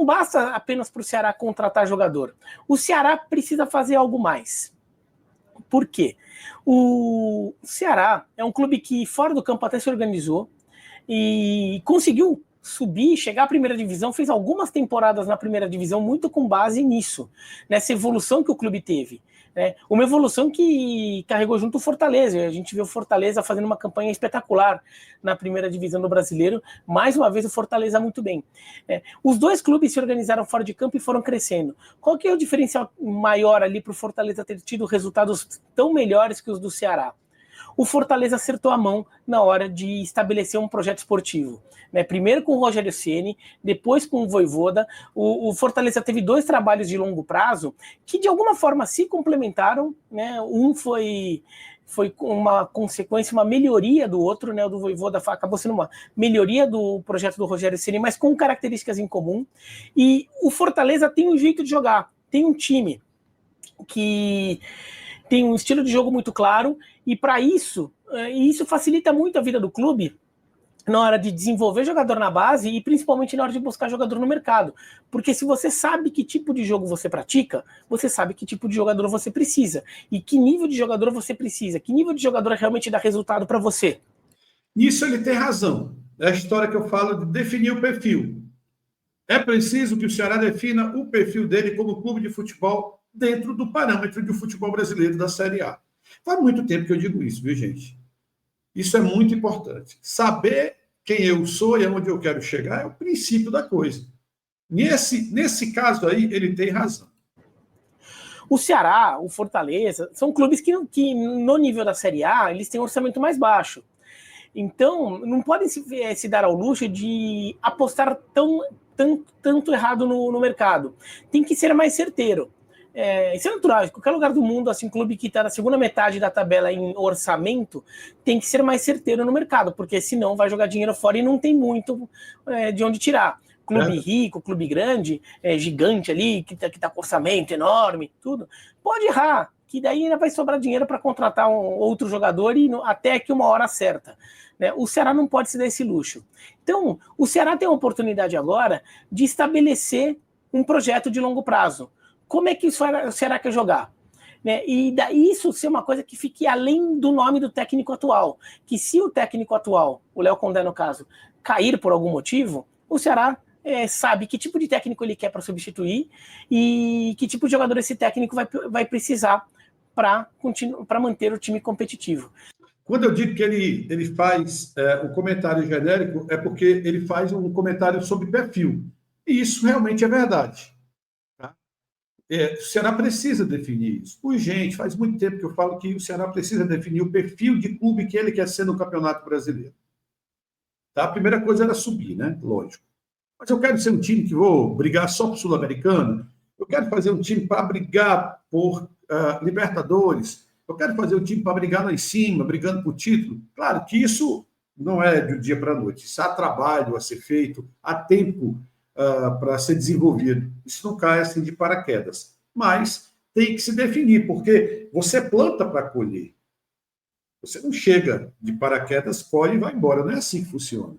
não basta apenas para o Ceará contratar jogador. O Ceará precisa fazer algo mais. Por quê? O Ceará é um clube que fora do campo até se organizou e conseguiu subir, chegar à primeira divisão, fez algumas temporadas na primeira divisão muito com base nisso, nessa evolução que o clube teve. Uma evolução que carregou junto o Fortaleza. A gente viu o Fortaleza fazendo uma campanha espetacular na primeira divisão do Brasileiro. Mais uma vez o Fortaleza muito bem. Os dois clubes se organizaram fora de campo e foram crescendo. Qual que é o diferencial maior ali para o Fortaleza ter tido resultados tão melhores que os do Ceará? O Fortaleza acertou a mão na hora de estabelecer um projeto esportivo. Primeiro com o Rogério Ceni, depois com o Vojvoda. O Fortaleza teve 2 trabalhos de longo prazo que de alguma forma se complementaram. Um foi uma consequência, uma melhoria do outro, o do Vojvoda acabou sendo uma melhoria do projeto do Rogério Ceni, mas com características em comum. E o Fortaleza tem um jeito de jogar, tem um time que tem um estilo de jogo muito claro, e para isso facilita muito a vida do clube na hora de desenvolver jogador na base e principalmente na hora de buscar jogador no mercado. Porque se você sabe que tipo de jogo você pratica, você sabe que tipo de jogador você precisa e que nível de jogador você precisa, que nível de jogador realmente dá resultado para você. Nisso ele tem razão. É a história que eu falo de definir o perfil. É preciso que o Ceará defina o perfil dele como clube de futebol dentro do parâmetro de futebol brasileiro da Série A. Faz muito tempo que eu digo isso, viu, gente? Isso é muito importante. Saber quem eu sou e aonde eu quero chegar é o princípio da coisa. Nesse caso aí, ele tem razão. O Ceará, o Fortaleza, são clubes que no nível da Série A, eles têm um orçamento mais baixo. Então, não podem se dar ao luxo de apostar tanto errado no mercado. Tem que ser mais certeiro. Isso é natural. Em qualquer lugar do mundo, assim, clube que está na segunda metade da tabela em orçamento, tem que ser mais certeiro no mercado, porque senão vai jogar dinheiro fora e não tem muito de onde tirar. Clube rico, clube grande, gigante ali, que tá com orçamento enorme, tudo, pode errar, que daí ainda vai sobrar dinheiro para contratar outro jogador e até que uma hora certa. O Ceará não pode se dar esse luxo. Então, o Ceará tem a oportunidade agora de estabelecer um projeto de longo prazo. Como é que o Ceará quer jogar? E daí isso ser uma coisa que fique além do nome do técnico atual. Que se o técnico atual, o Léo Condé no caso, cair por algum motivo, o Ceará sabe que tipo de técnico ele quer para substituir e que tipo de jogador esse técnico vai precisar para manter o time competitivo. Quando eu digo que ele faz um comentário genérico, é porque ele faz um comentário sobre perfil. E isso realmente é verdade. O Ceará precisa definir isso. Urgente, faz muito tempo que eu falo que o Ceará precisa definir o perfil de clube que ele quer ser no Campeonato Brasileiro. Tá? A primeira coisa era subir, né? Lógico. Mas eu quero ser um time que vou brigar só por Sul-Americano, eu quero fazer um time para brigar por Libertadores, eu quero fazer um time para brigar lá em cima, brigando por título. Claro que isso não é de um dia para a noite. Isso há trabalho a ser feito, há tempo para ser desenvolvido. Isso não cai assim de paraquedas. Mas tem que se definir, porque você planta para colher. Você não chega de paraquedas, colhe e vai embora. Não é assim que funciona.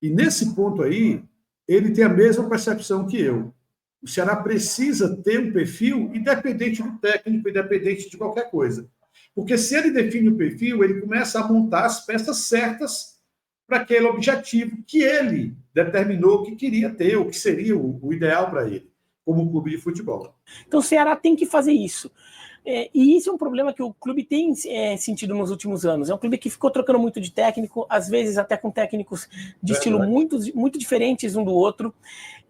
E nesse ponto aí, ele tem a mesma percepção que eu. O Ceará precisa ter um perfil independente do técnico, independente de qualquer coisa. Porque se ele define o perfil, ele começa a montar as peças certas para aquele objetivo que ele determinou que queria ter, ou que seria o ideal para ele, como clube de futebol. Então o Ceará tem que fazer isso. E isso é um problema que o clube tem sentido nos últimos anos. É um clube que ficou trocando muito de técnico, às vezes até com técnicos de estilo muito diferentes um do outro.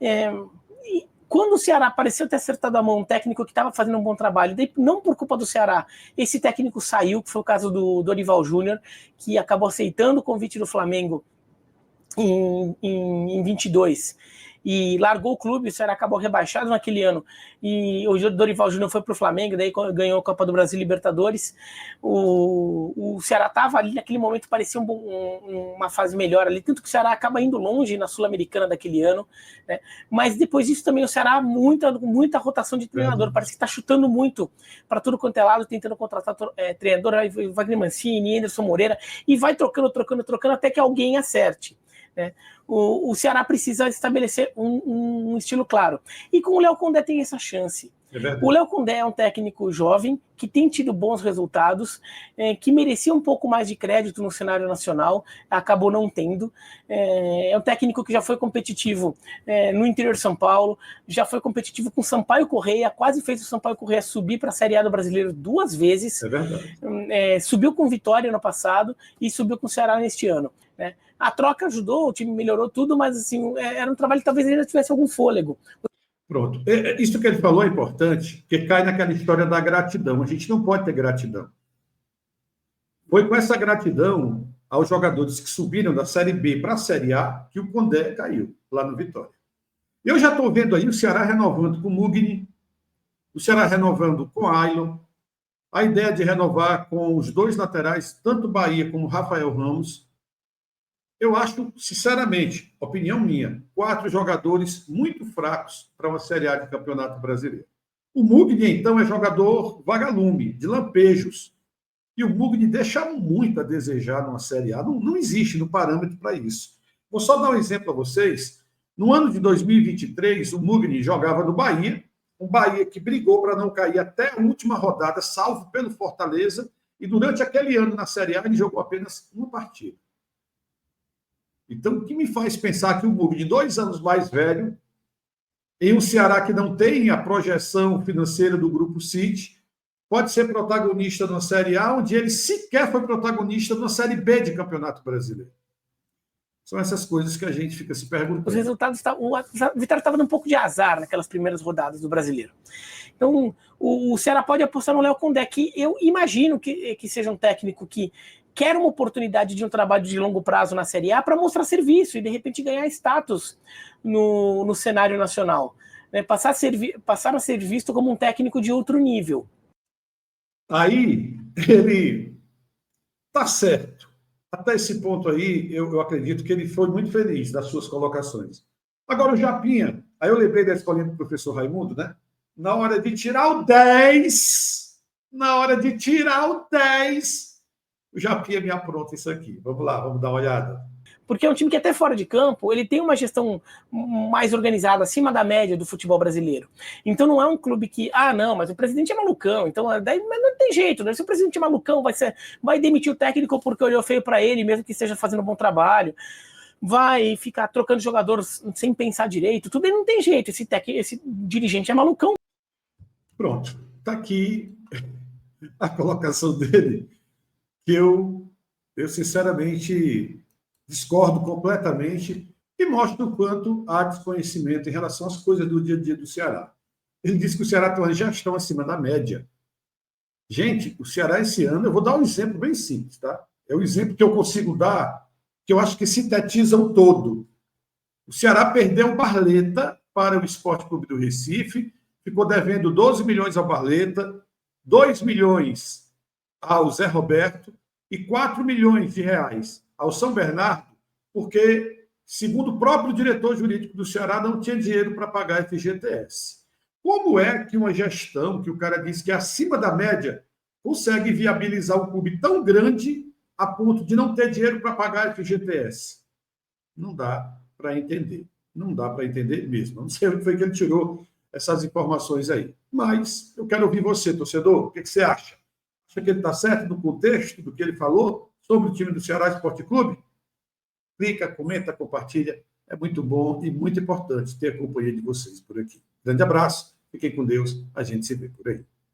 E quando o Ceará pareceu ter acertado a mão um técnico que estava fazendo um bom trabalho, não por culpa do Ceará, esse técnico saiu, que foi o caso do Dorival Júnior, que acabou aceitando o convite do Flamengo em 22 e largou o clube. O Ceará acabou rebaixado naquele ano e o Dorival Júnior foi para o Flamengo, daí ganhou a Copa do Brasil, Libertadores. O Ceará estava ali naquele momento, parecia uma fase melhor ali, tanto que o Ceará acaba indo longe na Sul-Americana daquele ano, né? Mas depois disso também o Ceará, muita rotação de treinador, parece que está chutando muito para tudo quanto é lado, tentando contratar treinador, Wagner Mancini, Anderson Moreira, e vai trocando até que alguém acerte. né? O Ceará precisa estabelecer um estilo claro. E com o Léo Condé tem essa chance. O Léo Condé é um técnico jovem que tem tido bons resultados, que merecia um pouco mais de crédito no cenário nacional, acabou não tendo. É um técnico que já foi competitivo no interior de São Paulo, já foi competitivo com Sampaio Corrêa, quase fez o Sampaio Corrêa subir para a Série A do Brasileiro 2 vezes. É verdade. Subiu com Vitória no passado e subiu com o Ceará neste ano, né? A troca ajudou, o time melhorou tudo, mas assim, era um trabalho que talvez ainda tivesse algum fôlego. Pronto. Isso que ele falou é importante, porque cai naquela história da gratidão. A gente não pode ter gratidão. Foi com essa gratidão aos jogadores que subiram da Série B para a Série A que o Condé caiu lá no Vitória. Eu já estou vendo aí o Ceará renovando com o Mugni, o Ceará renovando com o Ailon, a ideia de renovar com os dois laterais, tanto Bahia como Rafael Ramos. Eu acho, sinceramente, opinião minha, 4 jogadores muito fracos para uma Série A de Campeonato Brasileiro. O Mugni, então, é jogador vagalume, de lampejos. E o Mugni deixa muito a desejar numa Série A. Não existe no parâmetro para isso. Vou só dar um exemplo a vocês. No ano de 2023, o Mugni jogava no Bahia, um Bahia que brigou para não cair até a última rodada, salvo pelo Fortaleza, e durante aquele ano na Série A ele jogou apenas uma partida. Então, o que me faz pensar que o Mugni, 2 anos mais velho, em um Ceará que não tem a projeção financeira do Grupo City, pode ser protagonista na Série A, onde ele sequer foi protagonista na Série B de Campeonato Brasileiro. São essas coisas que a gente fica se perguntando. Os resultados, o Vitória estava dando um pouco de azar naquelas primeiras rodadas do Brasileiro. Então, o Ceará pode apostar no Léo Condé, que eu imagino que seja um técnico que quer uma oportunidade de um trabalho de longo prazo na Série A para mostrar serviço e, de repente, ganhar status no cenário nacional. Né? Passar a ser visto como um técnico de outro nível. Aí, ele está certo. Até esse ponto aí, eu acredito que ele foi muito feliz nas suas colocações. Agora, o Japinha, aí eu lembrei da escolinha do professor Raimundo, né? Na hora de tirar o 10, o Japinha me apronta isso aqui. Vamos lá, vamos dar uma olhada. Porque é um time que até fora de campo, ele tem uma gestão mais organizada, acima da média do futebol brasileiro. Então não é um clube que, não, mas o presidente é malucão, então daí mas não tem jeito, né? Se o presidente é malucão, vai demitir o técnico porque olhou feio para ele, mesmo que esteja fazendo um bom trabalho, vai ficar trocando jogadores sem pensar direito, tudo aí não tem jeito, esse dirigente é malucão. Pronto, está aqui a colocação dele, que eu sinceramente discordo completamente e mostra o quanto há desconhecimento em relação às coisas do dia a dia do Ceará. Ele disse que o Ceará já estão acima da média. Gente, o Ceará esse ano, eu vou dar um exemplo bem simples, tá? É o exemplo que eu consigo dar, que eu acho que sintetiza o todo. O Ceará perdeu o Barleta para o Sport Clube do Recife, ficou devendo 12 milhões ao Barleta, 2 milhões ao Zé Roberto e 4 milhões de reais ao São Bernardo, porque, segundo o próprio diretor jurídico do Ceará, não tinha dinheiro para pagar FGTS. Como é que uma gestão, que o cara diz que é acima da média, consegue viabilizar um clube tão grande a ponto de não ter dinheiro para pagar FGTS? Não dá para entender. Não dá para entender mesmo. Não sei onde foi que ele tirou essas informações aí. Mas eu quero ouvir você, torcedor. O que você acha? Acha que ele está certo no contexto do que ele falou sobre o time do Ceará Esporte Clube? Clica, comenta, compartilha. É muito bom e muito importante ter a companhia de vocês por aqui. Grande abraço. Fiquem com Deus. A gente se vê por aí.